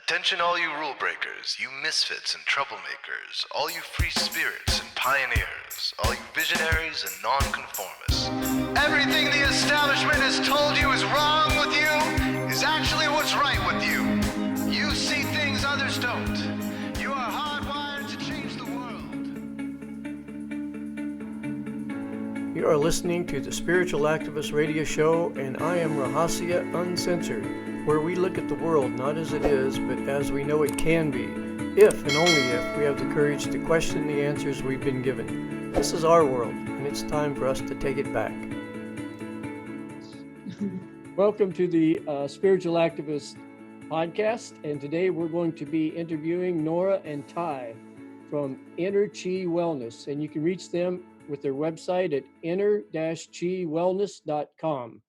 Attention all you rule breakers, you misfits and troublemakers, all you free spirits and pioneers, all you visionaries and nonconformists. Everything the establishment has told you is wrong with you is actually what's right with you. You see things others don't. You are hardwired to change the world. You are listening to the Spiritual Activist Radio Show, and I am Rahasya Uncensored, where we look at the world not as it is, but as we know it can be, if and only if we have the courage to question the answers we've been given. This is our world, and it's time for us to take it back. Welcome to the Spiritual Activist Podcast, and today we're going to be interviewing Nora and Ty from Ener ChiWellness, and you can reach them with their website at ener-chiwellness.com.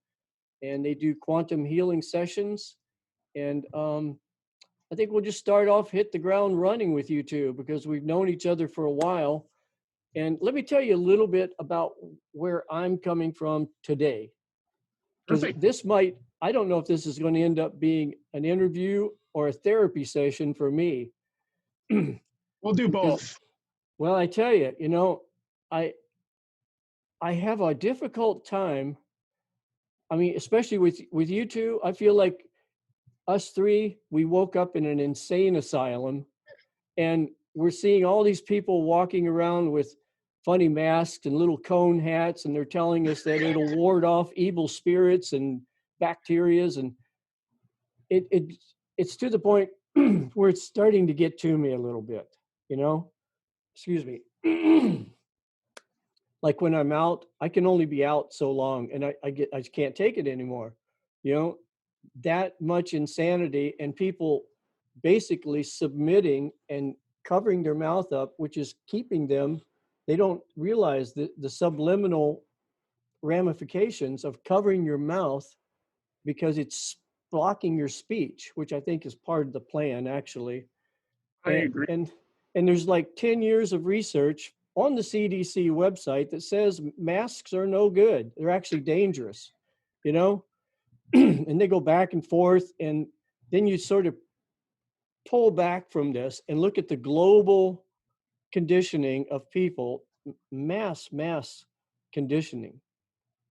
And they do quantum healing sessions. And I think we'll just start off, hit the ground running with you two, because we've known each other for a while. And let me tell you a little bit about where I'm coming from today. Because this might, I don't know if this is going to end up being an interview or a therapy session for me. We'll do both. Well, I tell you, I have a difficult time. I mean, especially with you two, I feel like us three, we woke up in an insane asylum, and we're seeing all these people walking around with funny masks and little cone hats, and they're telling us that it'll ward off evil spirits and bacterias, and it's to the point where it's starting to get to me a little bit, Excuse me. Like when I'm out, I can only be out so long, and I can't take it anymore. That much insanity, and people basically submitting and covering their mouth up, which is keeping them. They don't realize the subliminal ramifications of covering your mouth, because it's blocking your speech, which I think is part of the plan, actually. I agree. And there's like 10 years of research on the CDC website that says masks are no good. They're actually dangerous, and they go back and forth. And then you sort of pull back from this and look at the global conditioning of people, mass conditioning.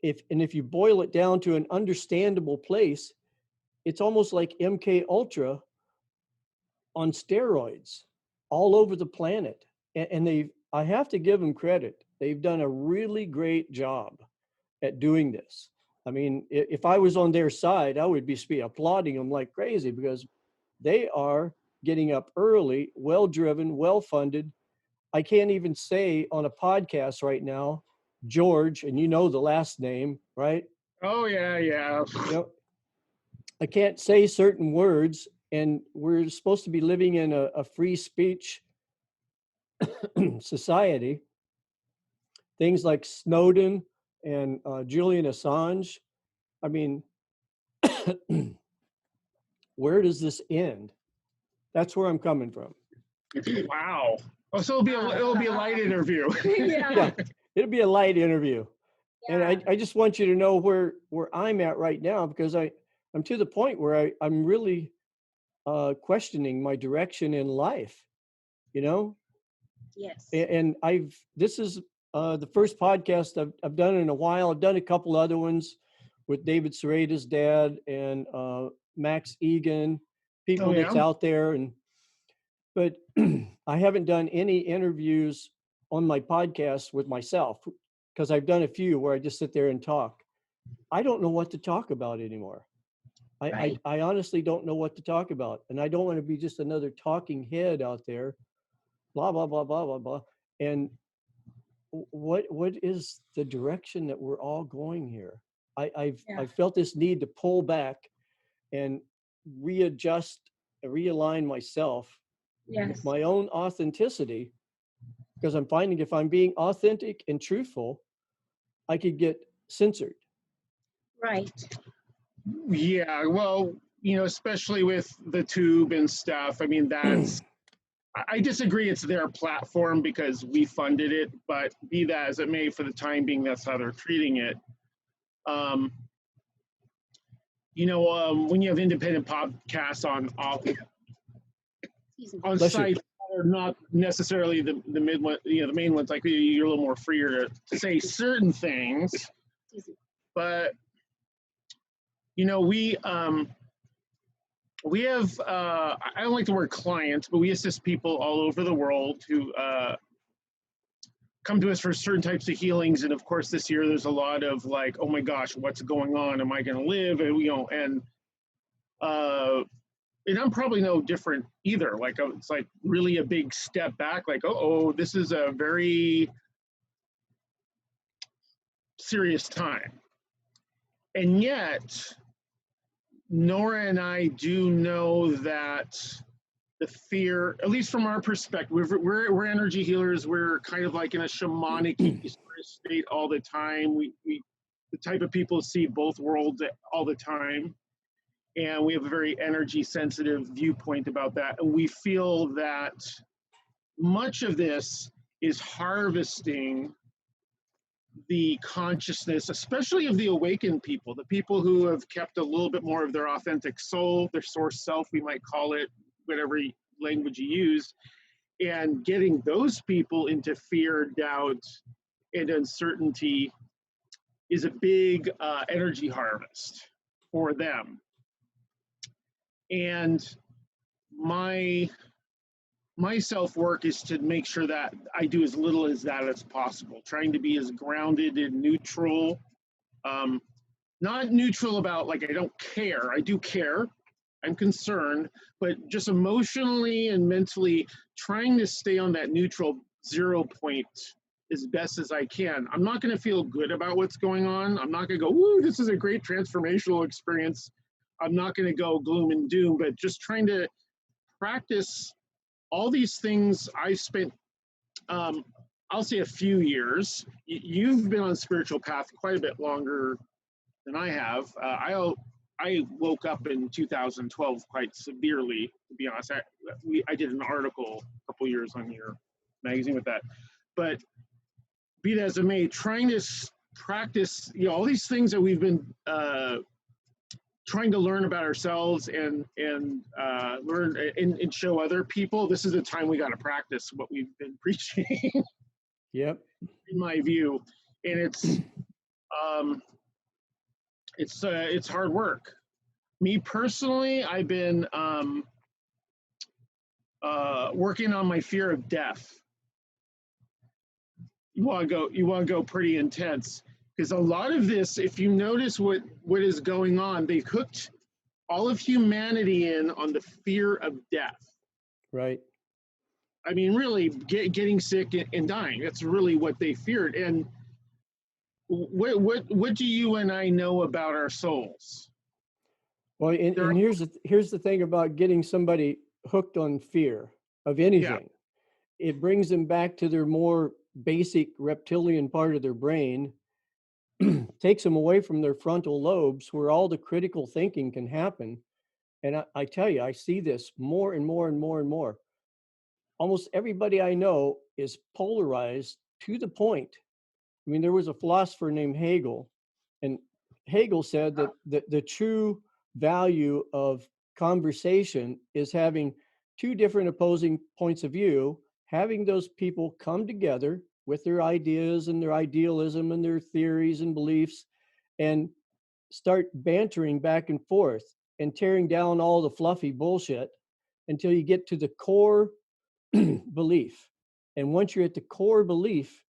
If you boil it down to an understandable place, it's almost like MK Ultra on steroids all over the planet. And I have to give them credit. They've done a really great job at doing this. I mean, if I was on their side, I would be applauding them like crazy, because they are getting up early, well-driven, well-funded. I can't even say on a podcast right now, George, and you know the last name, right? Oh, yeah. I can't say certain words, and we're supposed to be living in a free speech society. Things like Snowden and Julian Assange. I mean, where does this end? That's where I'm coming from. Wow. Oh, so it'll be a light interview. Yeah, it'll be a light interview. Yeah. And I just want you to know where I'm at right now, because I'm to the point where I'm really questioning my direction in life, Yes. And this is the first podcast I've done in a while. I've done a couple other ones with David Serrata's dad and Max Egan, people that's out there, but I haven't done any interviews on my podcast with myself, because I've done a few where I just sit there and talk. I don't know what to talk about anymore. Right. I honestly don't know what to talk about, and I don't want to be just another talking head out there, blah, blah, blah, blah, blah, blah. And what is the direction that we're all going here? I've felt this need to pull back and readjust, realign myself with my own authenticity, because I'm finding if I'm being authentic and truthful, I could get censored. Right. Yeah, well, especially with the tube and stuff. I mean, I disagree it's their platform because we funded it, but be that as it may, for the time being, that's how they're treating it. When you have independent podcasts on on Bless you. sites that are not necessarily the mid one, the main ones. Like you're a little more freer to say certain things, but we have I don't like the word clients, but we assist people all over the world who come to us for certain types of healings. And of course, this year there's a lot of like, oh my gosh, what's going on? Am I going to live? And and I'm probably no different either. Like it's like really a big step back. Like, oh, this is a very serious time. And yet, Nora and I do know that the fear, at least from our perspective, we're energy healers. We're kind of like in a shamanic state all the time. We the type of people see both worlds all the time. And we have a very energy sensitive viewpoint about that. And we feel that much of this is harvesting the consciousness, especially of the awakened people, the people who have kept a little bit more of their authentic soul, their source self, we might call it, whatever language you use, and getting those people into fear, doubt, and uncertainty is a big energy harvest for them. And my self-work is to make sure that I do as little as that as possible, trying to be as grounded and neutral, not neutral about like I don't care. I do care, I'm concerned, but just emotionally and mentally trying to stay on that neutral 0 point as best as I can. I'm not going to feel good about what's going on. I'm not going to go, "Ooh, this is a great transformational experience." I'm not going to go gloom and doom, but just trying to practice all these things. I spent, I'll say a few years. You've been on spiritual path quite a bit longer than I have. I woke up in 2012 quite severely, to be honest. I did an article a couple years on your magazine with that. But be that as it may, trying to practice, all these things that we've been trying to learn about ourselves and learn and show other people. This is the time we got to practice what we've been preaching. Yep. In my view, and it's hard work. Me personally, I've been working on my fear of death. You want to go pretty intense. Because a lot of this, if you notice what is going on, they've hooked all of humanity in on the fear of death. Right. I mean, really, getting sick and dying. That's really what they feared. And what do you and I know about our souls? Well, and here's the thing about getting somebody hooked on fear of anything. Yeah. It brings them back to their more basic reptilian part of their brain. Takes them away from their frontal lobes where all the critical thinking can happen. And I tell you, I see this more and more and more and more. Almost everybody I know is polarized to the point. I mean, there was a philosopher named Hegel, and Hegel said that the true value of conversation is having two different opposing points of view, having those people come together with their ideas and their idealism and their theories and beliefs, and start bantering back and forth and tearing down all the fluffy bullshit until you get to the core belief. And once you're at the core belief,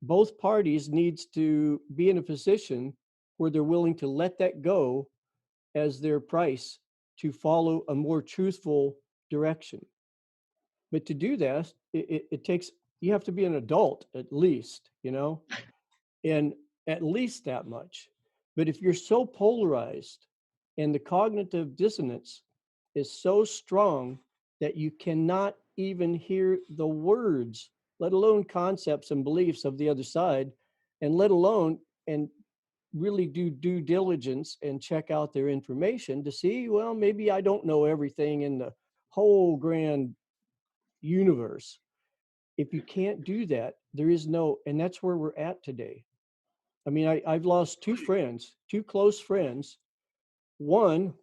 both parties needs to be in a position where they're willing to let that go as their price to follow a more truthful direction. But to do that, it takes, you have to be an adult at least, and at least that much. But if you're so polarized and the cognitive dissonance is so strong that you cannot even hear the words, let alone concepts and beliefs of the other side, and let alone and really do due diligence and check out their information to see, well, maybe I don't know everything in the whole grand universe. If you can't do that, there is no, and that's where we're at today. I mean, I've lost two close friends. One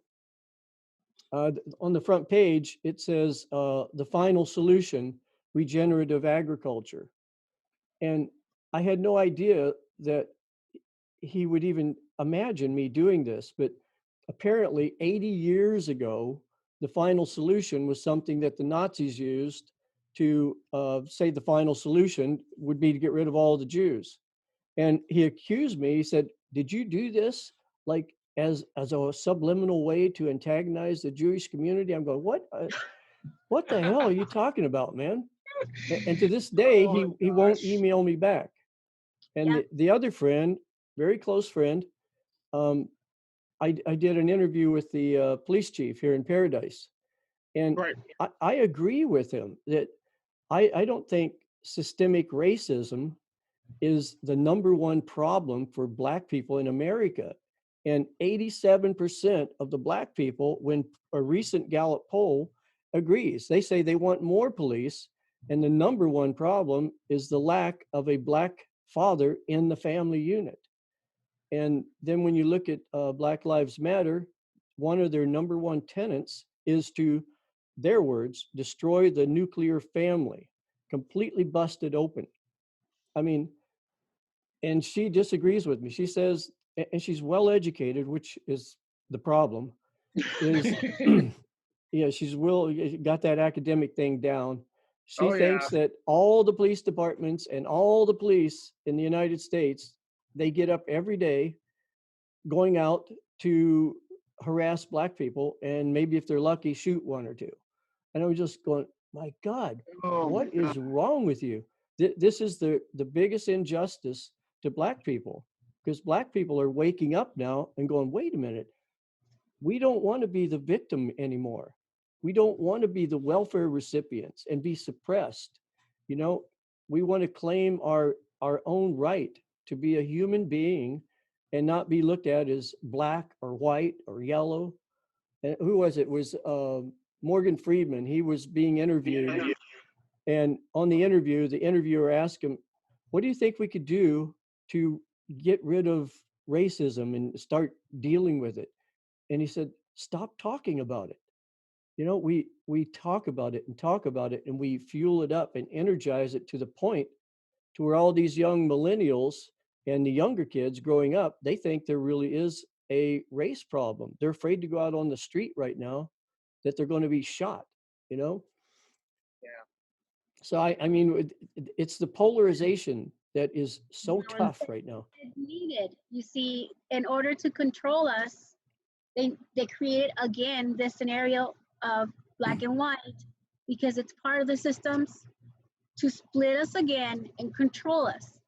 On the front page, it says the final solution, regenerative agriculture. And I had no idea that he would even imagine me doing this, but apparently 80 years ago, the final solution was something that the Nazis used to say the final solution would be to get rid of all the Jews. And he accused me, he said, did you do this like as a subliminal way to antagonize the Jewish community? I'm going, what the hell are you talking about, man? And to this day, he won't email me back. And Yeah. the other friend, very close friend, I did an interview with the police chief here in Paradise. And Right. I agree with him that I don't think systemic racism is the number one problem for Black people in America. And 87% of the Black people, when a recent Gallup poll agrees, they say they want more police. And the number one problem is the lack of a Black father in the family unit. And then when you look at Black Lives Matter, one of their number one tenets is to, their words, destroy the nuclear family, completely busted open. I mean, and she disagrees with me. She says, and she's well educated, which is the problem, is yeah, she's got that academic thing down. She thinks that all the police departments and all the police in the United States, they get up every day going out to harass Black people and maybe if they're lucky, shoot one or two. And I was just going, my God, what is wrong with you? This is the biggest injustice to Black people, because Black people are waking up now and going, wait a minute, we don't want to be the victim anymore. We don't want to be the welfare recipients and be suppressed. You know, we want to claim our own right to be a human being and not be looked at as Black or white or yellow. And who was it? It was Morgan Freeman. He was being interviewed. And on the interview, the interviewer asked him, what do you think we could do to get rid of racism and start dealing with it? And he said, stop talking about it. You know, we talk about it and talk about it and we fuel it up and energize it to the point to where all these young millennials and the younger kids growing up, they think there really is a race problem. They're afraid to go out on the street right now that they're going to be shot, you know? Yeah. So I mean, it's the polarization that is so No, tough right now. It's needed. You see, in order to control us, they created again this scenario of black and white because it's part of the systems to split us again and control us.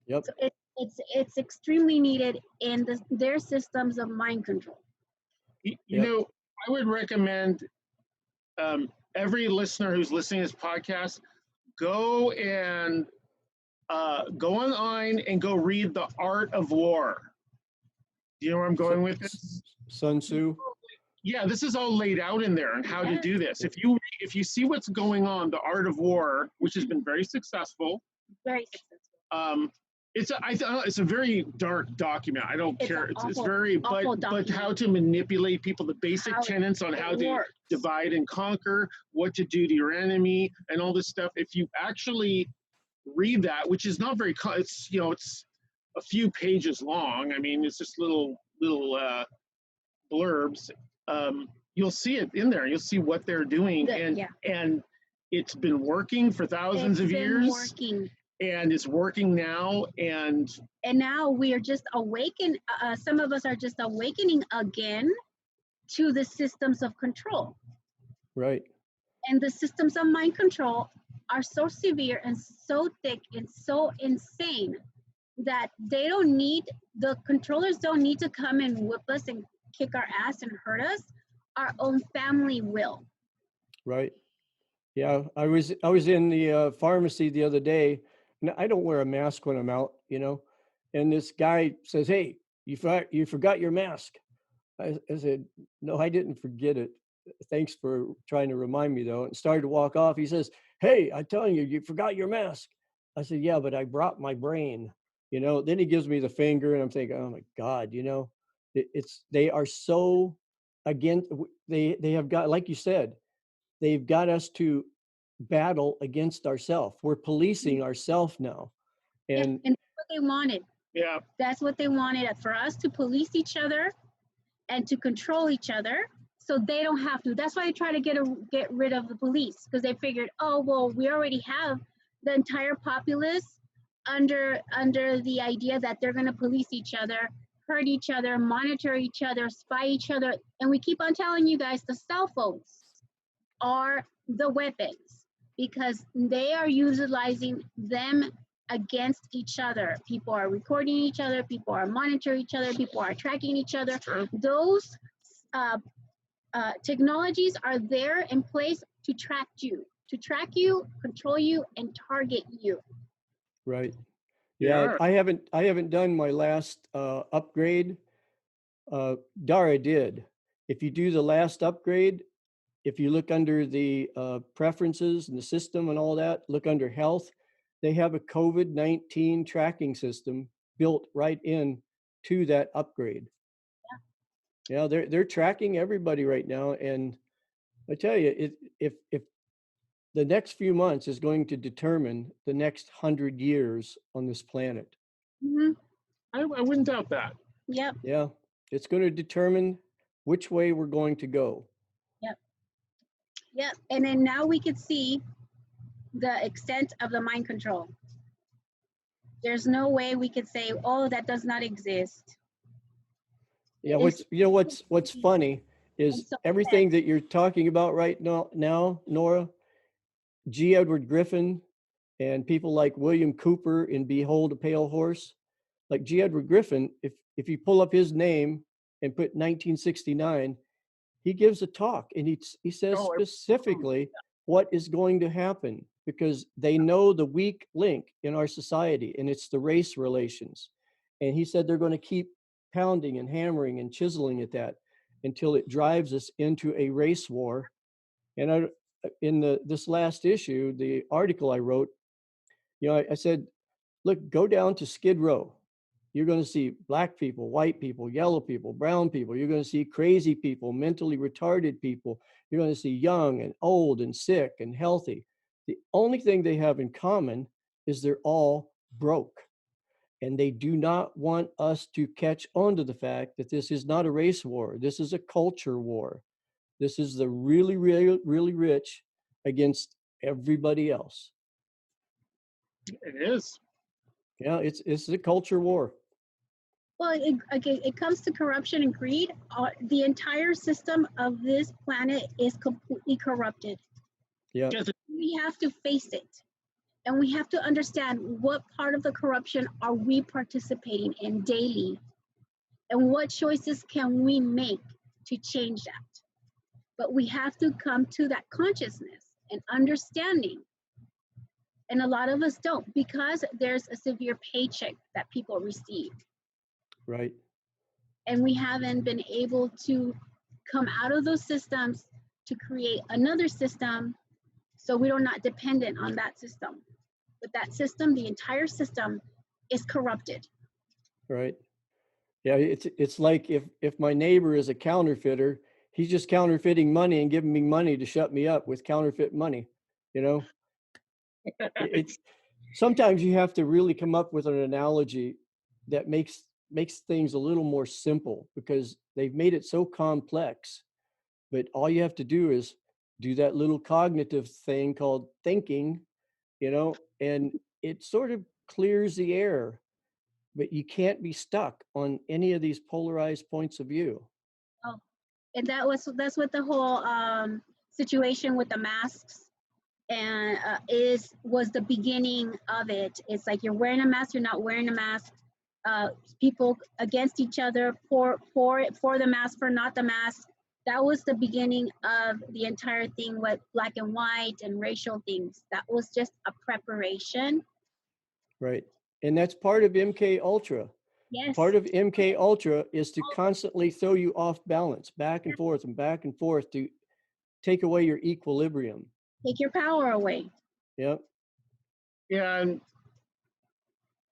Yep. So it's extremely needed in their systems of mind control. You know, I would recommend every listener who's listening to this podcast go online and go read The Art of War. Do you know where I'm going with this? Sun Tzu. Yeah, this is all laid out in there and how to do this. If you see what's going on, The Art of War, which has been very successful. Very successful. It's a very dark document. I don't care. It's very, but how to manipulate people, the basic tenets on how to divide and conquer, what to do to your enemy, and all this stuff. If you actually read that, which is not very, it's a few pages long. I mean, it's just little blurbs. You'll see it in there. You'll see what they're doing, and it's been working for thousands of years. Working. And it's working now, and now we are just awakened. Some of us are just awakening again to the systems of control. Right. And the systems of mind control are so severe and so thick and so insane that the controllers don't need to come and whip us and kick our ass and hurt us. Our own family will. Right. Yeah, I was in the pharmacy the other day. And I don't wear a mask when I'm out, you know. And this guy says, "Hey, you forgot your mask." I said, "No, I didn't forget it. Thanks for trying to remind me, though." And started to walk off. He says, "Hey, I'm telling you, you forgot your mask." I said, "Yeah, but I brought my brain." You know. Then he gives me the finger, and I'm thinking, "Oh my God," you know. They are so again, they have got, like you said, they've got us to battle against ourselves. We're policing ourselves now. Yes, And and that's what they wanted. Yeah. That's what they wanted, for us to police each other and to control each other, so they don't have to. That's why they try to get rid of the police, because they figured, oh well, we already have the entire populace under the idea that they're going to police each other, hurt each other, monitor each other, spy each other, and we keep on telling you guys the cell phones are the weapons, because they are utilizing them against each other. People are recording each other, people are monitoring each other, people are tracking each other. Sure. Those technologies are there in place to track you, control you, and target you. right. They Yeah, are. I haven't done my last upgrade. Dara did. If you do the last upgrade, if you look under the preferences and the system and all that, look under health, they have a COVID-19 tracking system built right in to that upgrade. Yeah, they're tracking everybody right now, and I tell you, if the next few months is going to determine the next 100 years on this planet. Mm-hmm. I wouldn't doubt that. Yep. Yeah, it's going to determine which way we're going to go. Yep. And then now we could see the extent of the mind control. There's no way we could say, oh, that does not exist. Yeah, It's what's funny is so everything that you're talking about right now, Nora, G. Edward Griffin, and people like William Cooper in Behold a Pale Horse. Like G. Edward Griffin, if you pull up his name and put 1969, he gives a talk, and he says Oh, specifically what is going to happen, because they know the weak link in our society, and it's the race relations. And he said they're going to keep pounding and hammering and chiseling at that until it drives us into a race war. And in this last issue, the article I wrote, I said, look, go down to Skid Row. You're going to see black people, white people, yellow people, brown people. You're going to see crazy people, mentally retarded people. You're going to see young and old and sick and healthy. The only thing they have in common is they're all broke. And they do not want us to catch on to the fact that this is not a race war. This is a culture war. This is the really, really, really rich against everybody else. It is. Yeah, it's a culture war. Well, it comes to corruption and greed. The entire system of this planet is completely corrupted. Yeah. Just We have to face it. And we have to understand what part of the corruption are we participating in daily, and what choices can we make to change that. But we have to come to that consciousness and understanding. And a lot of us don't, because there's a severe paycheck that people receive. Right. And we haven't been able to come out of those systems to create another system, so we're not dependent on that system. But that system, the entire system, is corrupted. Right. Yeah, it's like if my neighbor is a counterfeiter, he's just counterfeiting money and giving me money to shut me up with counterfeit money. It's sometimes you have to really come up with an analogy that makes things a little more simple, because they've made it so complex. But all you have to do is do that little cognitive thing called thinking, and it sort of clears the air. But you can't be stuck on any of these polarized points of view. Oh, and that's what the whole situation with the masks and was the beginning of it. It's like you're wearing a mask, you're not wearing a mask. People against each other for the mask, for not the mask. That was the beginning of the entire thing with black and white and racial things. That was just a preparation. Right. And that's part of MK Ultra. Yes. Part of MK Ultra is to constantly throw you off balance, back and forth and back and forth, to take away your equilibrium. Take your power away. Yep. Yeah, and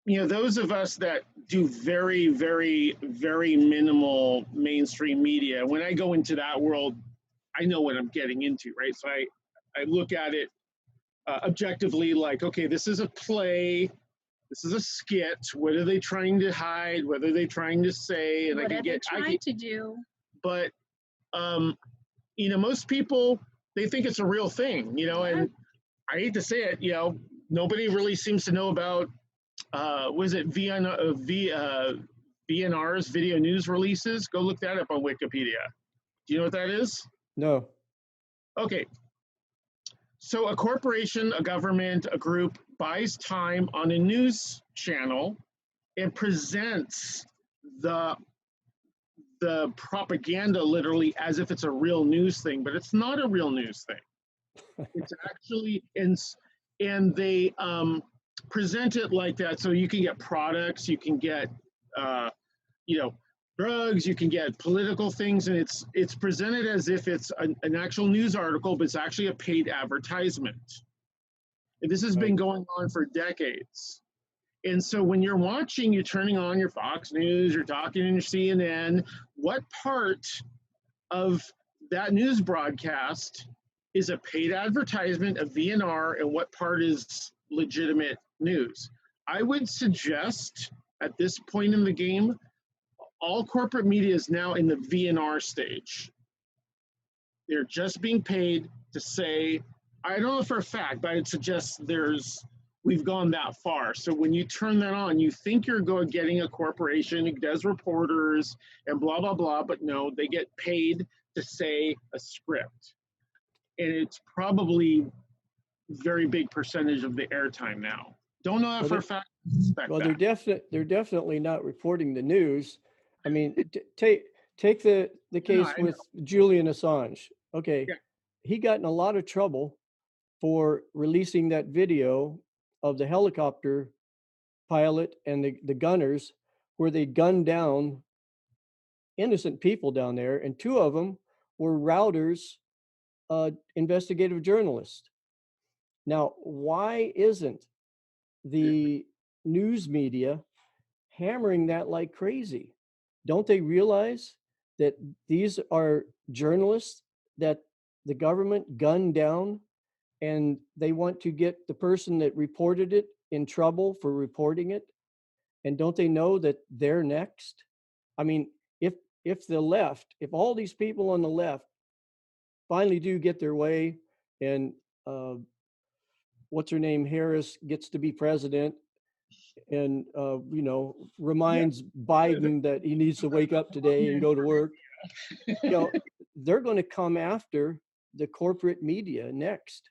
those of us that do very, very, very minimal mainstream media, when I go into that world, I know what I'm getting into, right? So I look at it objectively, like, okay, this is a play, this is a skit. What are they trying to hide? What are they trying to say? And What I are can they get, trying to do? but most people, they think it's a real thing, Yeah. and I hate to say it, nobody really seems to know about was it VNR's video news releases? Go look that up on Wikipedia. Do you know what that is? No. Okay. So a corporation, a government, a group buys time on a news channel and presents the propaganda literally as if it's a real news thing, but it's not a real news thing. It's actually and they present it like that, so you can get products, you can get drugs, you can get political things, and it's presented as if it's an actual news article, but it's actually a paid advertisement. And this has been going on for decades. And so when you're watching, you're turning on your Fox News, you're talking in your CNN, what part of that news broadcast is a paid advertisement, a VNR, and what part is legitimate news? I would suggest at this point in the game, all corporate media is now in the VNR stage. They're just being paid to say, I don't know for a fact, but I'd suggest we've gone that far. So when you turn that on, you think you're getting a corporation who does reporters and blah, blah, blah, but no, they get paid to say a script. And it's probably very big percentage of the airtime now. Don't know that for a fact. Well, they're definitely not reporting the news. I mean, take the case with Julian Assange. Okay, yeah. He got in a lot of trouble for releasing that video of the helicopter pilot and the gunners where they gunned down innocent people down there, and two of them were Reuters investigative journalists. Now, why isn't the news media hammering that like crazy? Don't they realize that these are journalists that the government gunned down, and they want to get the person that reported it in trouble for reporting it? And don't they know that they're next? I mean, if the left, if all these people on the left finally do get their way, and what's her name, Harris, gets to be president, and reminds Biden that he needs to wake up today and go to work, they're going to come after the corporate media next,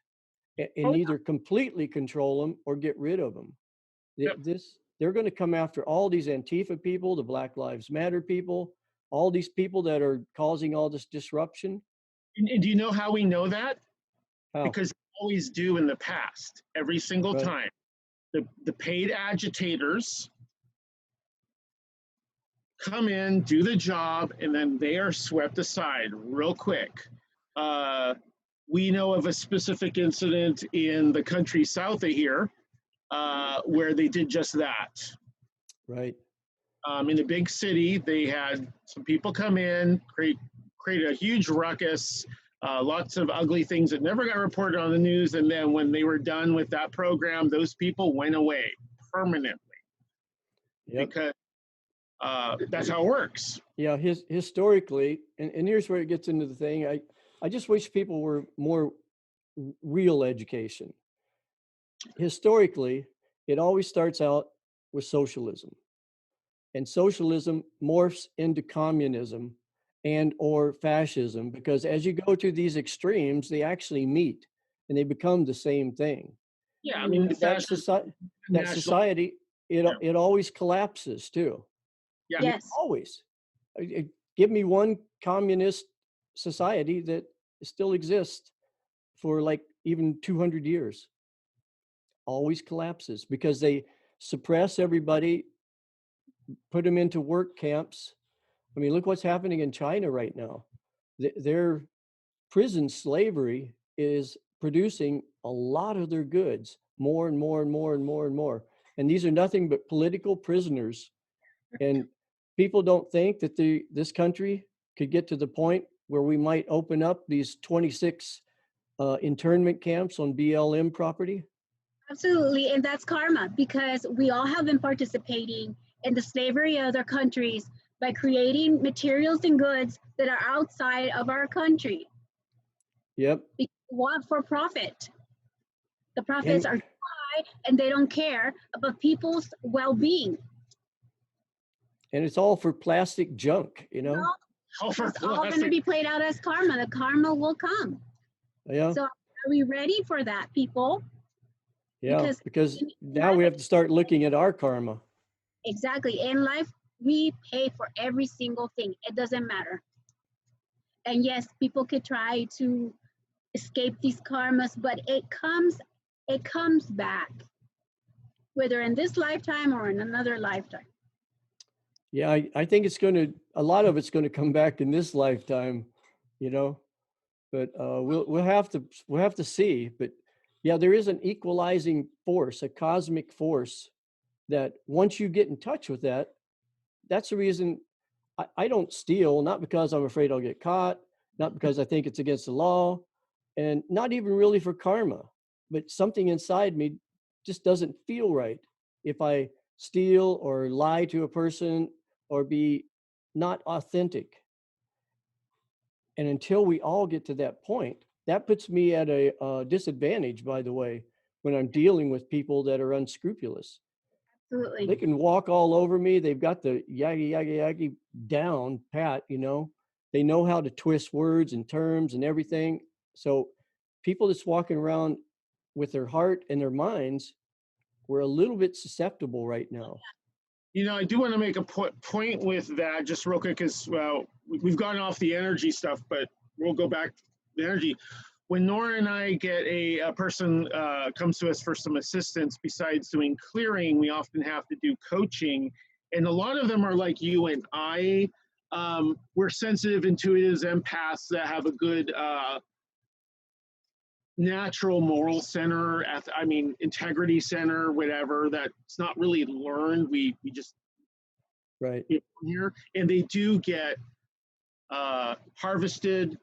and either completely control them or get rid of them. They're going to come after all these Antifa people, the Black Lives Matter people, all these people that are causing all this disruption. And do you know how we know that? How? Because they always do in the past, every single time. The paid agitators come in, do the job, and then they are swept aside real quick. We know of a specific incident in the country south of here where they did just that. Right. In a big city, they had some people come in, create a huge ruckus, lots of ugly things that never got reported on the news. And then when they were done with that program, those people went away permanently. Yep. Because that's how it works. Yeah, historically, and here's where it gets into the thing. I just wish people were more real education. Historically, it always starts out with socialism. And socialism morphs into communism and or fascism, because as you go to these extremes, they actually meet and they become the same thing. Yeah, I mean, that society, it always collapses too. Yeah, yes. Always. Give me one communist society that still exists for like even 200 years. Always collapses because they suppress everybody, put them into work camps. I mean, look what's happening in China right now. Their prison slavery is producing a lot of their goods, more and more and more and more and more. and these are nothing but political prisoners. And people don't think that this country could get to the point where we might open up these 26 internment camps on BLM property. Absolutely, and that's karma, because we all have been participating in the slavery of other countries by creating materials and goods that are outside of our country. Yep. Want for profit. The profits are high, and they don't care about people's well-being. And it's all for plastic junk, you know. All for It's all going to be played out as karma. The karma will come. Yeah. So are we ready for that, people? Yeah, because now we have to start looking at our karma. Exactly. In life, we pay for every single thing. It doesn't matter. And yes, people could try to escape these karmas, but it comes back, whether in this lifetime or in another lifetime. Yeah, I think a lot of it's going to come back in this lifetime, you know. But we'll have to see. But yeah, there is an equalizing force, a cosmic force, that once you get in touch with that, that's the reason I don't steal, not because I'm afraid I'll get caught, not because I think it's against the law, and not even really for karma, but something inside me just doesn't feel right if I steal or lie to a person or be not authentic. And until we all get to that point, that puts me at a disadvantage, by the way, when I'm dealing with people that are unscrupulous. Absolutely. They can walk all over me. They've got the yaggy down pat, you know. They know how to twist words and terms and everything. So people that's walking around with their heart and their minds, we're a little bit susceptible right now. You know, I do want to make a point with that just real quick, because we've gone off the energy stuff, but we'll go back to the energy. When Nora and I get a person comes to us for some assistance, besides doing clearing, we often have to do coaching. And a lot of them are like you and I. We're sensitive, intuitives, empaths that have a good natural moral center, integrity center, whatever, that's not really learned. We just right here, and they do get harvested,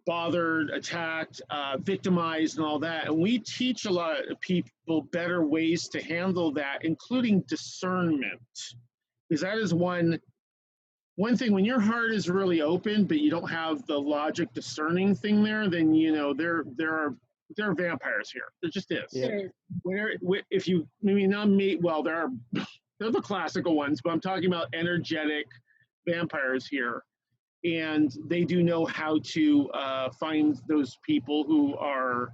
bothered, attacked, victimized, and all that. And we teach a lot of people better ways to handle that, including discernment, because that is one thing. When your heart is really open, but you don't have the logic discerning thing there, then you know there are vampires here. There just is. Yeah. If you maybe not meet, well, they're the classical ones, but I'm talking about energetic vampires here. And they do know how to find those people who are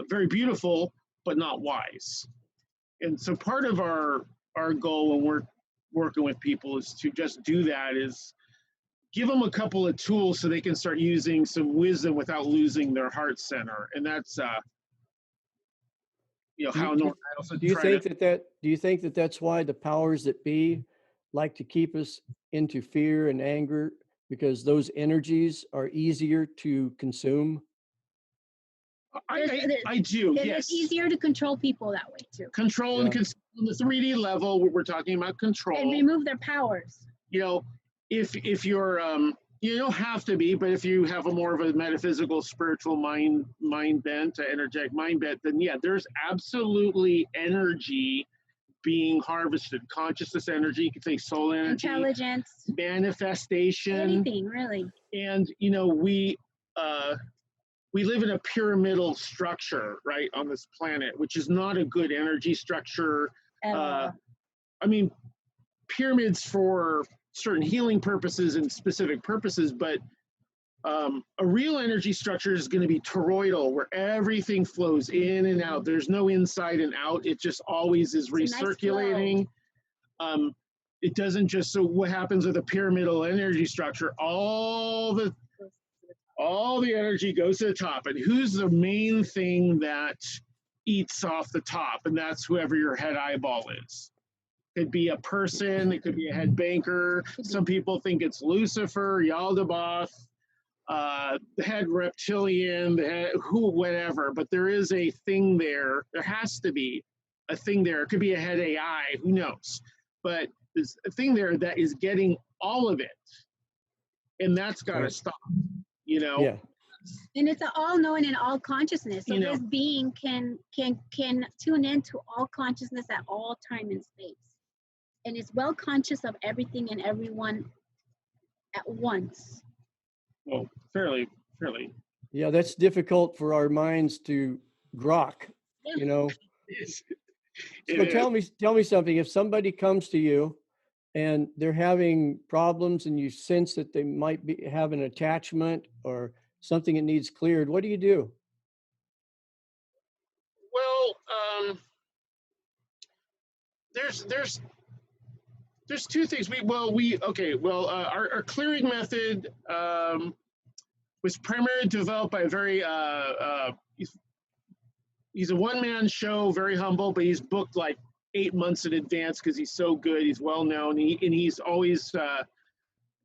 very beautiful, but not wise. And so part of our goal when we're working with people is to just do that, is give them a couple of tools so they can start using some wisdom without losing their heart center. And that's, how Nora also do you think that that's why the powers that be like to keep us into fear and anger, because those energies are easier to consume? I do, yes. It's easier to control people that way too. Control and control on the 3D level, we're talking about control. And remove their powers. You know, if you're, you don't have to be, but if you have a more of a metaphysical, spiritual mind bent, energetic mind bent, then yeah, there's absolutely energy being harvested. Consciousness energy, you could say soul energy. Intelligence. Manifestation. Anything, really. And, we live in a pyramidal structure, right, on this planet, which is not a good energy structure. Pyramids for certain healing purposes and specific purposes, but a real energy structure is going to be toroidal, where everything flows in and out. There's no inside and out. It just always is recirculating. It doesn't just, so what happens with a pyramidal energy structure, all the energy goes to the top. And who's the main thing that eats off the top? And that's whoever your head eyeball is. Could be a person, it could be a head banker. Some people think it's Lucifer, Yaldabaoth, the head reptilian, whatever. But there is a thing there. There has to be a thing there. It could be a head AI, who knows? But there's a thing there that is getting all of it, and that's got to Right. stop. You know. Yeah. And it's an all knowing and all consciousness. So You know. this being can tune into all consciousness at all time and space. And it's well conscious of everything and everyone at once. Well, fairly. Yeah, that's difficult for our minds to grok, you know. So tell me something. If somebody comes to you and they're having problems and you sense that they might have an attachment or something that needs cleared, what do you do? Well, there's two things. Our clearing method was primarily developed by a very he's a one-man show, very humble, but he's booked like 8 months in advance because he's so good. He's well known, and he's always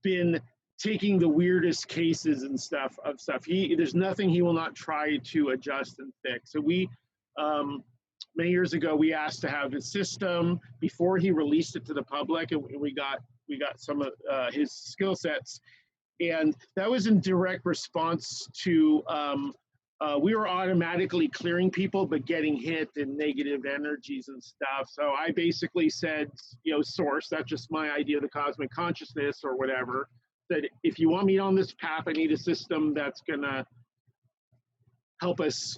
been taking the weirdest cases and stuff. There's nothing he will not try to adjust and fix. So we many years ago we asked to have his system before he released it to the public, and we got some of his skill sets, and that was in direct response to we were automatically clearing people but getting hit in negative energies and stuff. So I basically said, source, that's just my idea of the cosmic consciousness or whatever, that if you want me on this path, I need a system that's gonna help us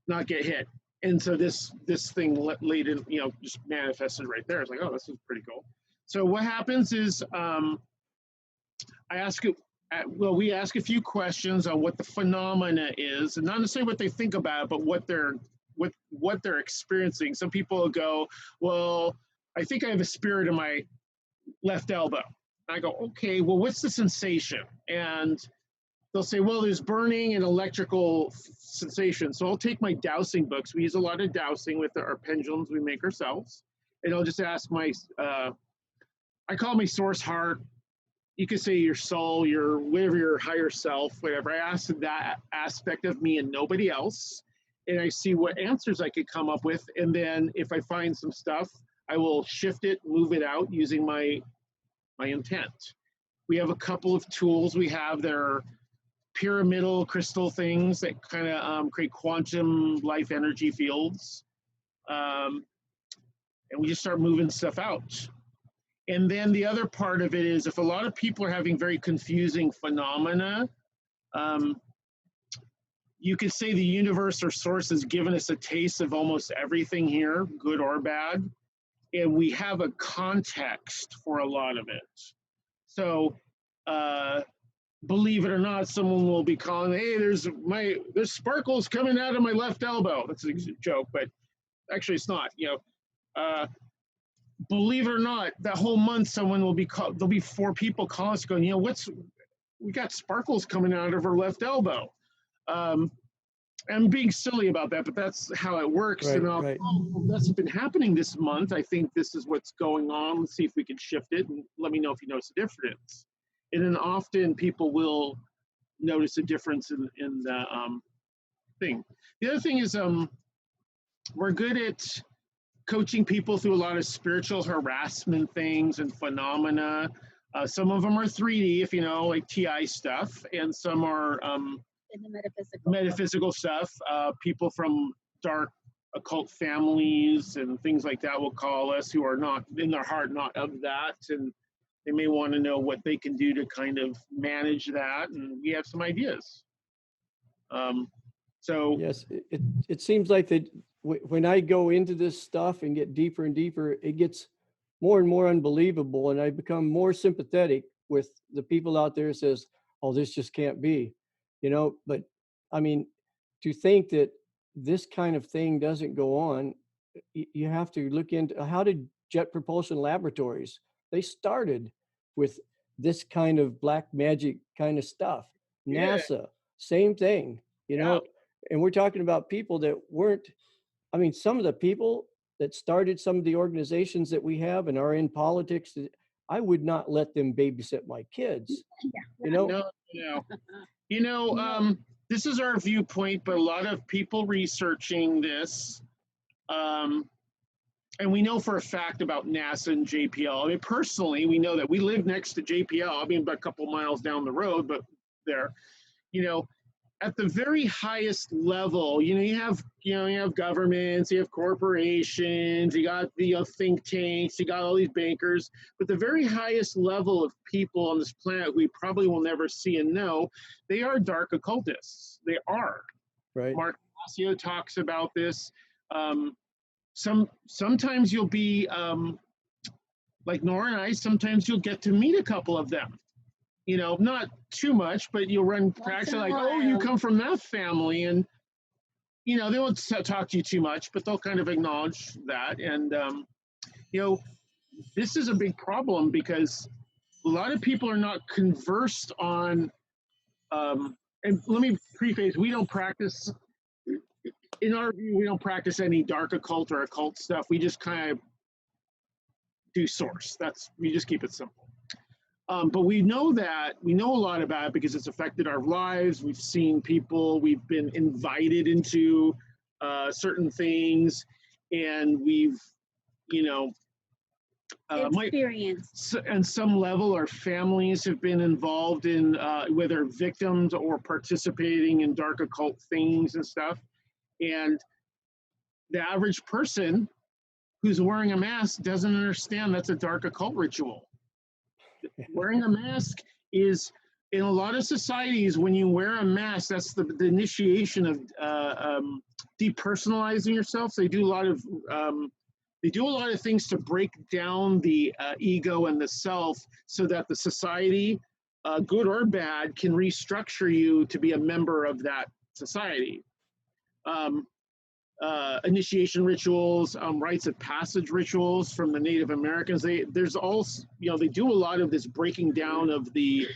not get hit. And so this thing laid in, just manifested right there. It's like, oh, this is pretty cool. So what happens is we ask a few questions on what the phenomena is, and not necessarily what they think about it, but what they're experiencing. Some people will go, well, I think I have a spirit in my left elbow. I go, okay, well, what's the sensation? And they'll say, well, there's burning and electrical sensation. So I'll take my dowsing books. We use a lot of dowsing with our pendulums we make ourselves. And I'll just ask I call my source heart. You could say your soul, your higher self, whatever. I ask that aspect of me and nobody else. And I see what answers I could come up with. And then if I find some stuff, I will shift it, move it out using my intent. We have a couple of tools we have that are pyramidal crystal things that kind of create quantum life energy fields. And we just start moving stuff out. And then the other part of it is if a lot of people are having very confusing phenomena, you could say the universe or source has given us a taste of almost everything here, good or bad. And we have a context for a lot of it. So believe it or not, someone will be calling, hey, there's sparkles coming out of my left elbow. That's a joke, but actually it's not. Believe it or not, that whole month someone will be there'll be 4 people calling us going, we got sparkles coming out of her left elbow. I'm being silly about that, but that's how it works. Right, And right. that's been happening this month. I think this is what's going on. Let's see if we can shift it, and let me know if you notice a difference. And then often people will notice a difference in the thing. The other thing is we're good at coaching people through a lot of spiritual harassment things and phenomena. Some of them are 3D, if you know, like TI stuff, and some are In the metaphysical stuff. People from dark occult families and things like that will call us, who are not in their heart not of that, and they may want to know what they can do to kind of manage that, and we have some ideas. So yes, it seems like that when I go into this stuff and get deeper and deeper, it gets more and more unbelievable, and I become more sympathetic with the people out there who says, oh, this just can't be, but I mean, to think that this kind of thing doesn't go on, you have to look into how did Jet Propulsion Laboratories, they started with this kind of black magic kind of stuff. Yeah. NASA, same thing, Yeah. and we're talking about people that weren't, I mean, some of the people that started some of the organizations that we have and are in politics, I would not let them babysit my kids. No. This is our viewpoint, but a lot of people researching this and we know for a fact about NASA and JPL. I mean, personally, we know that we live next to JPL. I mean, about a couple miles down the road, but there, you know, at the very highest level, you have governments, you have corporations, you got the think tanks, you got all these bankers, but the very highest level of people on this planet we probably will never see and know, they are dark occultists. They are. Right. Mark Rahasya talks about this. Sometimes you'll be like Nora and I. Sometimes you'll get to meet a couple of them. Not too much, but you'll run cracks like, oh, you come from that family, and they won't talk to you too much, but they'll kind of acknowledge that. And this is a big problem because a lot of people are not conversed on. And let me preface: we don't practice. In our view, we don't practice any dark occult or occult stuff. We just kind of do source. We just keep it simple. But we know a lot about it because it's affected our lives. We've seen people, we've been invited into certain things, and we've, experience. And some level, our families have been involved in whether victims or participating in dark occult things and stuff. And the average person who's wearing a mask doesn't understand that's a dark occult ritual. Wearing a mask is, in a lot of societies, when you wear a mask, that's the initiation of depersonalizing yourself. So they do a lot of things to break down the ego and the self, so that the society, good or bad, can restructure you to be a member of that society. Initiation rituals, rites of passage rituals from the Native Americans. They do a lot of this breaking down of the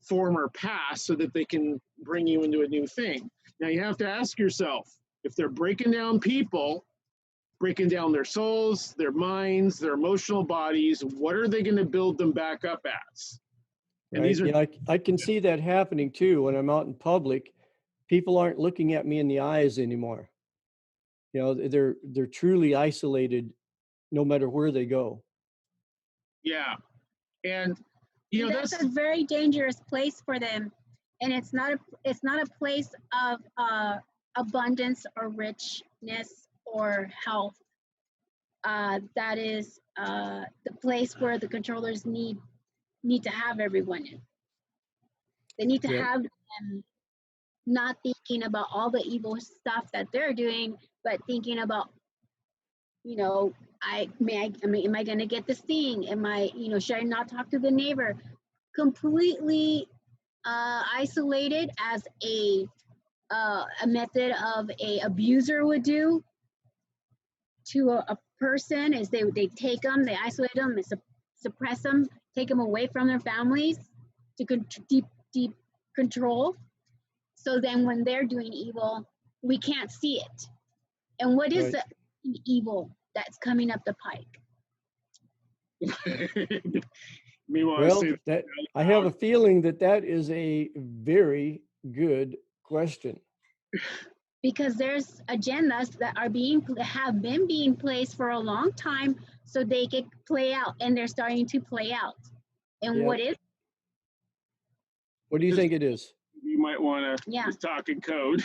former past so that they can bring you into a new thing. Now you have to ask yourself, if they're breaking down people, breaking down their souls, their minds, their emotional bodies, what are they going to build them back up as? And right. I can see that happening too when I'm out in public. People aren't looking at me in the eyes anymore. They're truly isolated no matter where they go. Yeah. And that's a very dangerous place for them. And it's not a place of abundance or richness or health. That is the place where the controllers need to have everyone in. They need to have them not thinking about all the evil stuff that they're doing, but thinking about, am I going to get this thing? Am I, should I not talk to the neighbor? Completely isolated, as a method of a abuser would do to a person, is they take them, they isolate them, they suppress them, take them away from their families to deep control. So then when they're doing evil, we can't see it. And what is the evil that's coming up the pike? I have a feeling that is a very good question. Because there's agendas that have been being placed for a long time, so they can play out, and they're starting to play out. And what do you think it is? You might want to talk in code.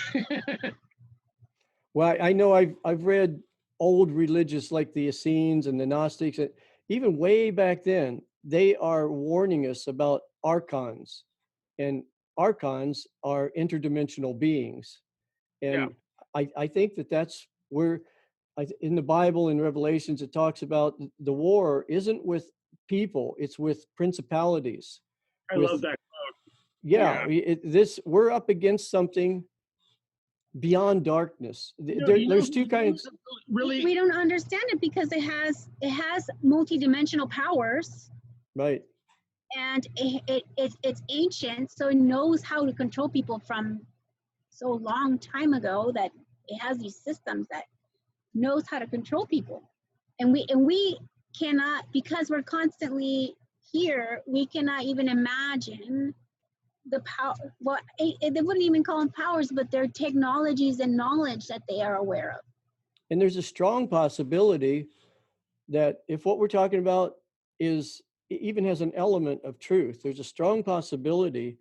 Well, I know I've read old religious like the Essenes and the Gnostics, and even way back then, they are warning us about archons, and archons are interdimensional beings. And I think that's where, in the Bible, in Revelations, it talks about the war isn't with people, it's with principalities. I love that quote. We're up against something beyond darkness. There's two kinds. Really, we don't understand it because it has multidimensional powers. Right. And it's ancient, so it knows how to control people from so long time ago, that it has these systems that knows how to control people. And we cannot, because we're constantly here, we cannot even imagine the power. Well, they wouldn't even call them powers, but they're technologies and knowledge that they are aware of. And there's a strong possibility that if what we're talking about is even has an element of truth, there's a strong possibility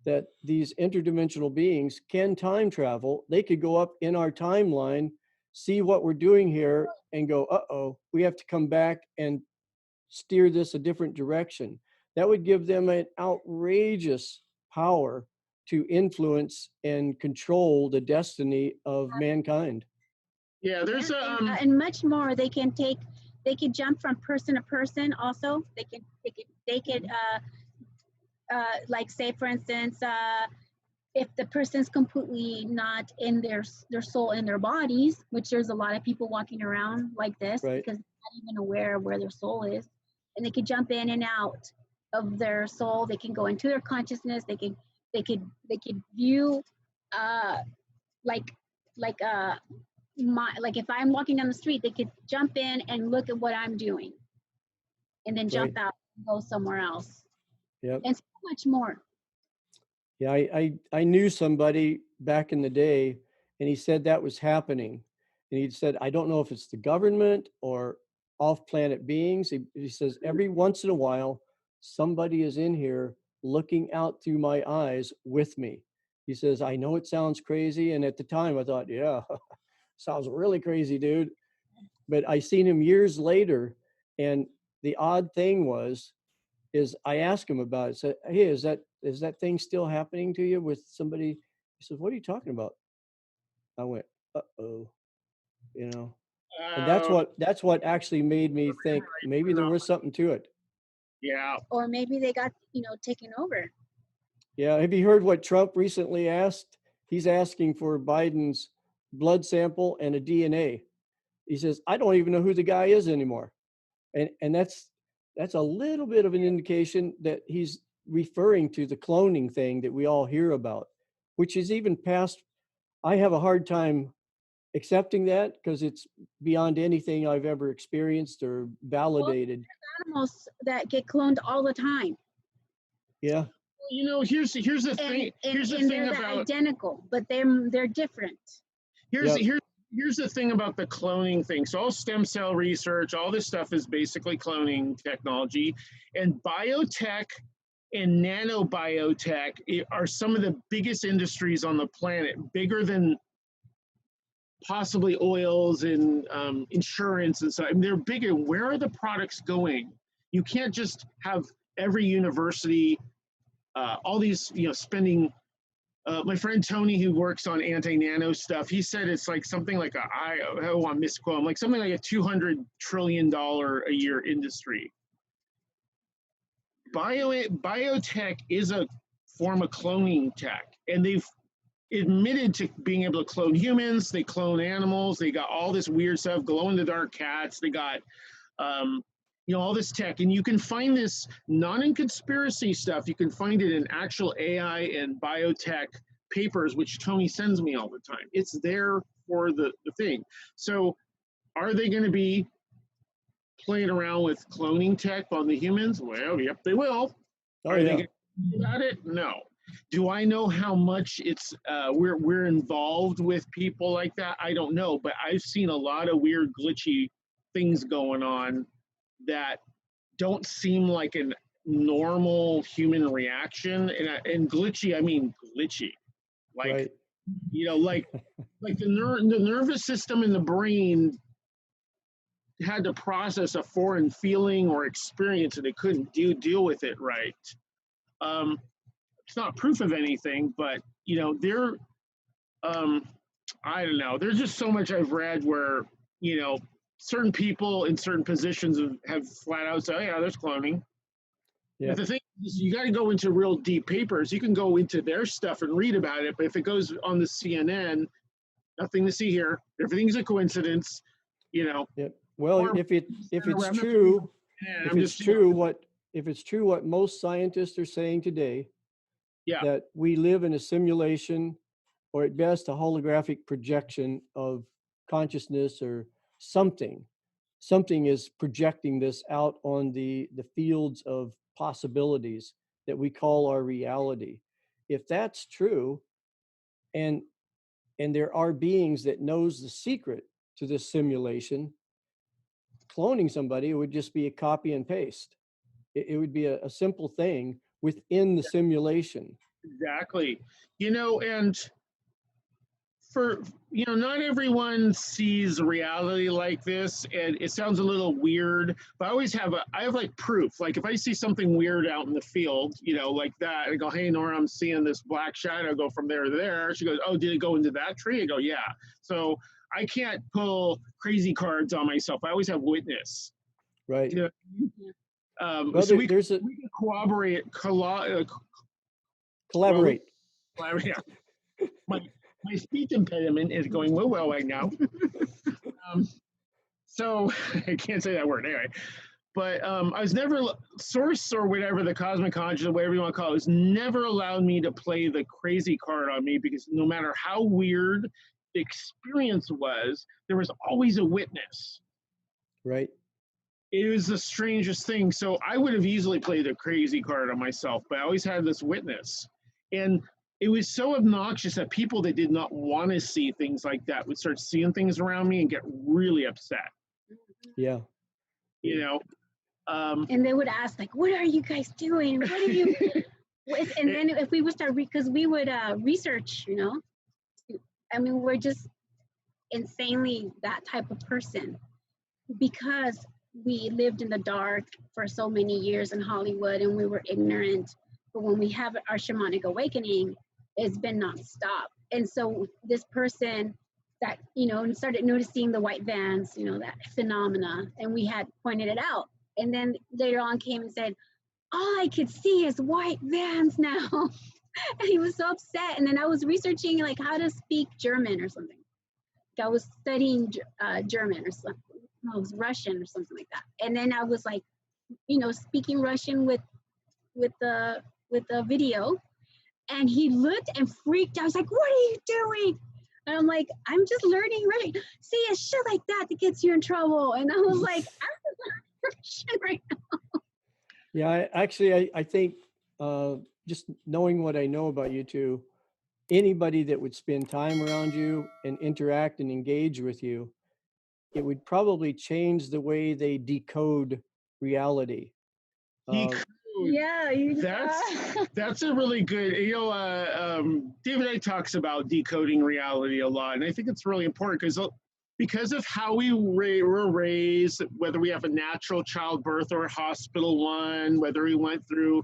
that these interdimensional beings can time travel. They could go up in our timeline, see what we're doing here, and go, uh-oh, we have to come back and steer this a different direction. That would give them an outrageous power to influence and control the destiny of mankind. Yeah, there's and much more. They could jump from person to person. Also, they could like say for instance, if the person's completely not in their soul in their bodies, which there's a lot of people walking around like this Right. because they're not even aware of where their soul is, and they could jump in and out of their soul. They can go into their consciousness. They could view like like like if I'm walking down the street, they could jump in and look at what I'm doing, and then jump Right. out and go somewhere else, Yep. and so much more. Yeah, I knew somebody back in the day, and he said that was happening. And he said, I don't know if it's the government or off-planet beings. He says, every once in a while, somebody is in here looking out through my eyes with me. He says, I know it sounds crazy. And at the time I thought, yeah, sounds really crazy, dude. But I seen him years later. And the odd thing is I asked him about it. Said, hey, is that thing still happening to you with somebody? He says, what are you talking about? I went, uh-oh, you know. And that's what actually made me think maybe there was something to it. yeah. Or maybe they got taken over. Yeah. Have you heard what Trump recently asked? He's asking for Biden's blood sample and a DNA. He says, I don't even know who the guy is anymore. And that's a little bit of an indication that he's referring to the cloning thing that we all hear about, which is even past. I have a hard time accepting that because it's beyond anything I've ever experienced or validated. Animals that get cloned all the time. Yeah. Here's the thing. Here's the thing they're about identical, but they're different. here's Yep. here's the thing about the cloning thing. So all stem cell research, all this stuff is basically cloning technology, and biotech and nanobiotech are some of the biggest industries on the planet, bigger than possibly oils and insurance and so. I mean, they're bigger. Where are the products going? You can't just have every university, all these, spending. My friend Tony, who works on anti-nano stuff, he said it's like something like I don't want to misquote him, like something like a $200 trillion a year industry. Biotech is a form of cloning tech, and they've admitted to being able to clone humans. They clone animals. They got all this weird stuff, glow in the dark cats. They got all this tech, and you can find this not in conspiracy stuff. You can find it in actual AI and biotech papers, which Tony sends me all the time. It's there for the thing. So are they going to be playing around with cloning tech on the humans? Well, yep, they will. Oh, Are they yeah. going to do about it? No. Do I know how much it's we're involved with people like that? I don't know, but I've seen a lot of weird glitchy things going on that don't seem like a normal human reaction. And glitchy, I mean glitchy, like Right. like the nervous system in the brain had to process a foreign feeling or experience, and it couldn't deal with it right. It's not proof of anything, but they're I don't know. There's just so much I've read where certain people in certain positions have flat out said, "Oh yeah, there's cloning." Yeah. But the thing is, you got to go into real deep papers. You can go into their stuff and read about it, but if it goes on the CNN, nothing to see here. Everything's a coincidence. Yeah. Well, Or- if it's I'm not- true, Yeah, if I'm it's just true what most scientists are saying today, Yeah. that we live in a simulation, or at best a holographic projection of consciousness, or something is projecting this out on the fields of possibilities that we call our reality. If that's true, and there are beings that knows the secret to this simulation, cloning somebody, it would just be a copy and paste. It would be a simple thing within the simulation. Exactly. And for not everyone sees reality like this, and it sounds a little weird, but I have like proof. Like if I see something weird out in the field, like that, I go, hey Nora, I'm seeing this black shadow go from there to there. She goes, oh, did it go into that tree? I go, yeah. So I can't pull crazy cards on myself. I always have witness. Right. Well, so we can collaborate. Collaborate. Yeah. My speech impediment is going well right now. So I can't say that word anyway. But I was never, source or whatever, the cosmic conscious, whatever you want to call it, was never allowed me to play the crazy card on me, because no matter how weird the experience was, there was always a witness. Right. It was the strangest thing. So I would have easily played the crazy card on myself, but I always had this witness. And it was so obnoxious that people that did not want to see things like that would start seeing things around me and get really upset. Yeah. And they would ask, like, what are you guys doing? What are you? And then if we would start, because we would research, I mean, we're just insanely that type of person, because we lived in the dark for so many years in Hollywood and we were ignorant. But when we have our shamanic awakening, it's been nonstop. And so this person that, started noticing the white vans, that phenomena, and we had pointed it out. And then later on came and said, all I could see is white vans now. And he was so upset. And then I was researching like how to speak German or something. I was studying German or something. No, it was Russian or something like that. And then I was like, speaking Russian with the video. And he looked and freaked out. I was like, what are you doing? And I'm like, I'm just learning Russian. See, it's shit like that gets you in trouble. And I was like, I'm just learning Russian right now. Yeah, I think just knowing what I know about you two, anybody that would spend time around you and interact and engage with you, it would probably change the way they decode reality. Yeah, that's a really good. David A. talks about decoding reality a lot, and I think it's really important because of how we were raised, whether we have a natural childbirth or a hospital one, whether we went through,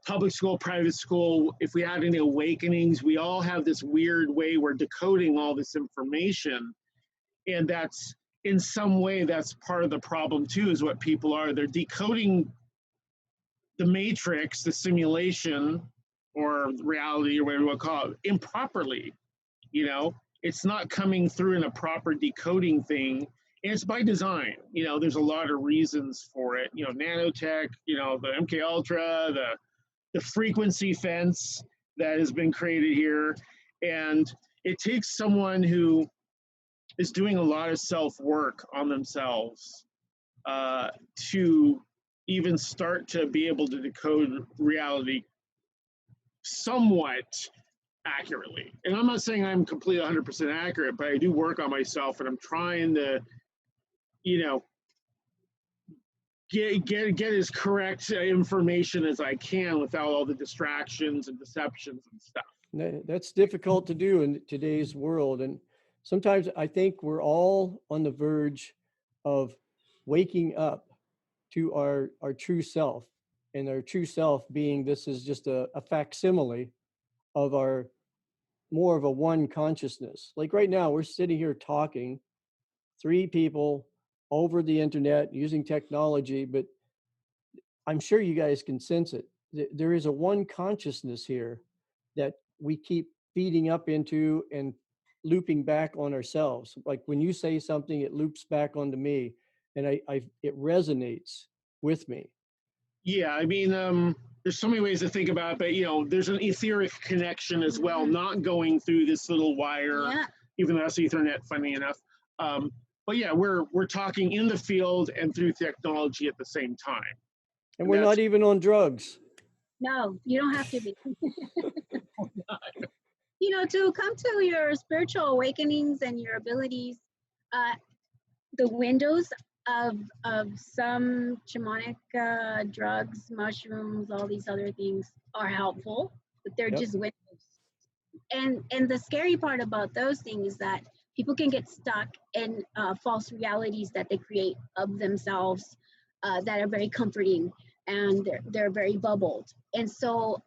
public school, private school, if we had any awakenings, we all have this weird way we're decoding all this information, and that's in some way that's part of the problem too. Is what people are. They're decoding the matrix, the simulation, or reality, or whatever you want to call it, improperly. It's not coming through in a proper decoding thing, and it's by design. There's a lot of reasons for it. Nanotech, the MK Ultra, the frequency fence that has been created here, and it takes someone who is doing a lot of self-work on themselves to even start to be able to decode reality somewhat accurately. And I'm not saying I'm completely 100% accurate, but I do work on myself, and I'm trying to, get as correct information as I can without all the distractions and deceptions and stuff. That's difficult to do in today's world. And sometimes I think we're all on the verge of waking up to our true self, and our true self being this is just a facsimile of our more of a one consciousness. Like right now, we're sitting here talking, 3 people over the internet using technology, but I'm sure you guys can sense it. There is a one consciousness here that we keep feeding up into and looping back on ourselves. Like when you say something, it loops back onto me, and it resonates with me. Yeah, I mean, there's so many ways to think about it, but there's an etheric connection as well, not going through this little wire, even though that's Ethernet, funny enough. But yeah, we're talking in the field and through technology at the same time. And we're not even on drugs. No, you don't have to be. To come to your spiritual awakenings and your abilities, the windows of some shamanic drugs, mushrooms, all these other things are helpful, but they're Yep. just windows. And the scary part about those things is that people can get stuck in false realities that they create of themselves that are very comforting, and they're very bubbled. And so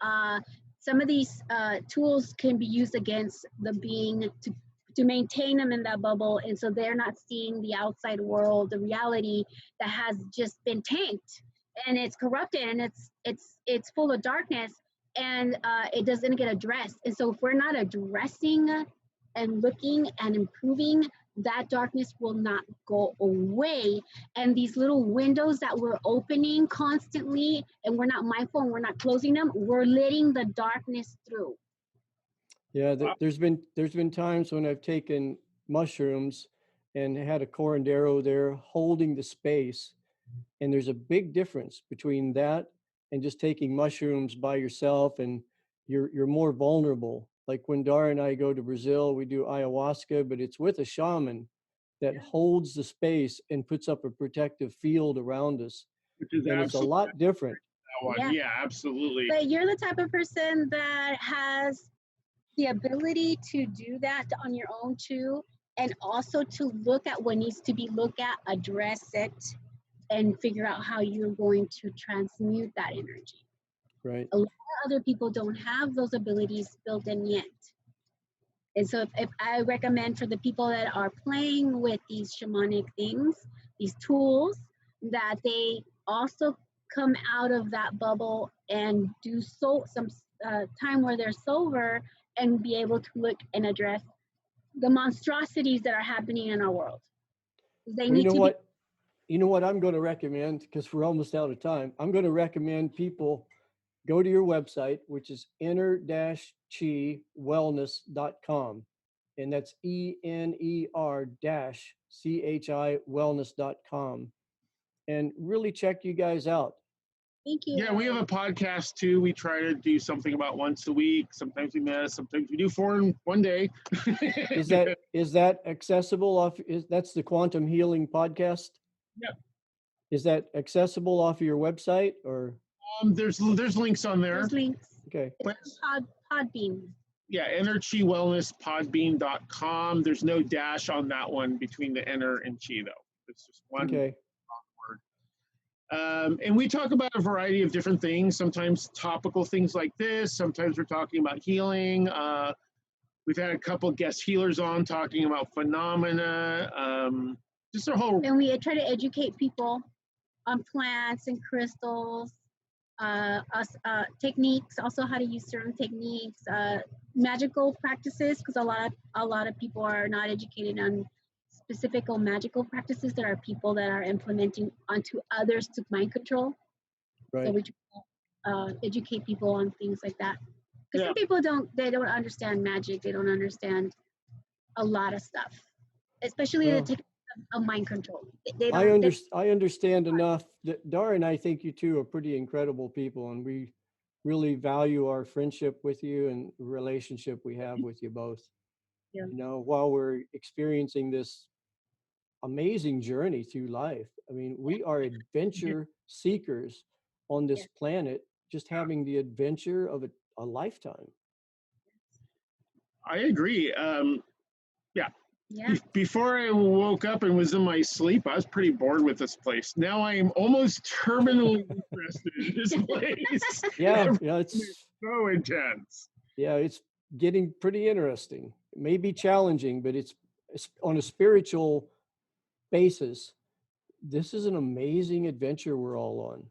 some of these tools can be used against the being to maintain them in that bubble, and so they're not seeing the outside world, the reality that has just been tanked, and it's corrupted, and it's full of darkness, and it doesn't get addressed. And so if we're not addressing and looking and improving, that darkness will not go away. And these little windows that we're opening constantly, and we're not mindful and we're not closing them, we're letting the darkness through. Yeah, there's been times when I've taken mushrooms and had a curandero there holding the space, and there's a big difference between that and just taking mushrooms by yourself, and you're more vulnerable. Like when Dara and I go to Brazil, we do ayahuasca, but it's with a shaman that holds the space and puts up a protective field around us, Which is and it's a lot different. that one. Yeah. Yeah, absolutely. But you're the type of person that has the ability to do that on your own too, and also to look at what needs to be looked at, address it, and figure out how you're going to transmute that energy. Right. A lot of other people don't have those abilities built in yet. And so if I recommend for the people that are playing with these shamanic things, these tools, that they also come out of that bubble and do some time where they're sober and be able to look and address the monstrosities that are happening in our world. They Well, need to be. You know what I'm going to recommend, because we're almost out of time. I'm going to recommend people go to your website, which is Ener-ChiWellness.com. And that's ENER-CHI wellness.com. And really check you guys out. Thank you. Yeah, we have a podcast too. We try to do something about once a week. Sometimes we miss, sometimes we do 4 in one day. Is that accessible that's the Quantum Healing Podcast? Yeah. Is that accessible off of your website or? There's links on there. There's links. Okay. It's Podbean. Yeah, ChiWellness.podbean.com. There's no dash on that one between the Ener and Chi though. It's just one Okay. word. And we talk about a variety of different things, sometimes topical things like this. Sometimes we're talking about healing. We've had a couple guest healers on talking about phenomena. Just a whole. And we try to educate people on plants and crystals, techniques, also how to use certain techniques, magical practices, because a lot of people are not educated on specific magical practices that are people that are implementing onto others to mind control. Right. So we try to educate people on things like that. Because Yeah. some people don't understand magic. They don't understand a lot of stuff, especially the technique of mind control. I understand enough. Dara and I think you two are pretty incredible people, and we really value our friendship with you and the relationship we have with you both. Yeah. You know, while we're experiencing this amazing journey through life. I mean, we are adventure seekers on this planet, just having the adventure of a lifetime. I agree. Yeah. Before I woke up and was in my sleep, I was pretty bored with this place. Now I am almost terminally interested in this place. Yeah, It's so intense. Yeah, it's getting pretty interesting. It may be challenging, but it's on a spiritual basis. This is an amazing adventure we're all on.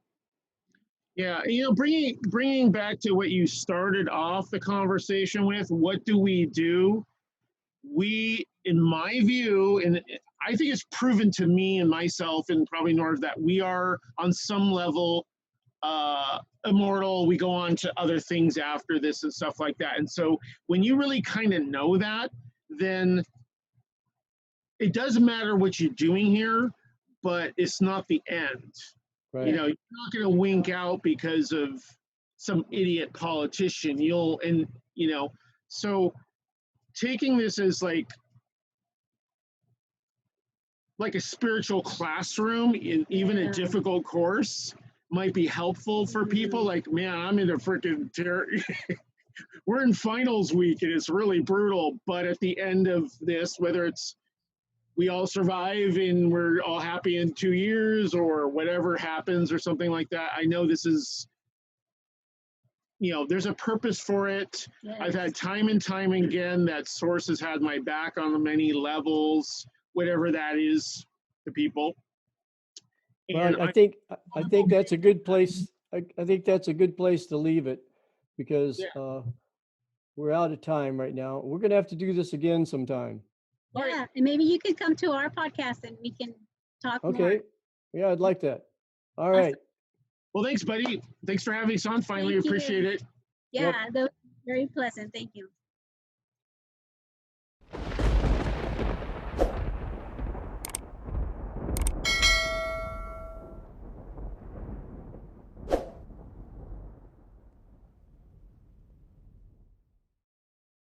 Yeah, bringing back to what you started off the conversation with, what do we do? We, in my view, and I think it's proven to me and myself and probably Nora that we are on some level immortal. We go on to other things after this and stuff like that. And so when you really kind of know that, then it doesn't matter what you're doing here, but it's not the end. Right. You're not going to wink out because of some idiot politician. So taking this as like like a spiritual classroom in even a Yeah. difficult course might be helpful for people. Like, man, I'm in a freaking we're in finals week and it's really brutal. But at the end of this, whether it's we all survive and we're all happy in 2 years or whatever happens or something like that, I know this is, there's a purpose for it. I've had Yes. time and time again that source has had my back on many levels, whatever that is to people. And Well, I think that's a good place. I think that's a good place to leave it because Yeah. we're out of time right now. We're gonna have to do this again sometime. All right. Yeah, and maybe you could come to our podcast and we can talk more. Okay. Yeah, I'd like that. All Awesome. right. Well, thanks, buddy. Thanks for having us on. Finally, Thank you. appreciate it. Yeah, that was very pleasant. Thank you.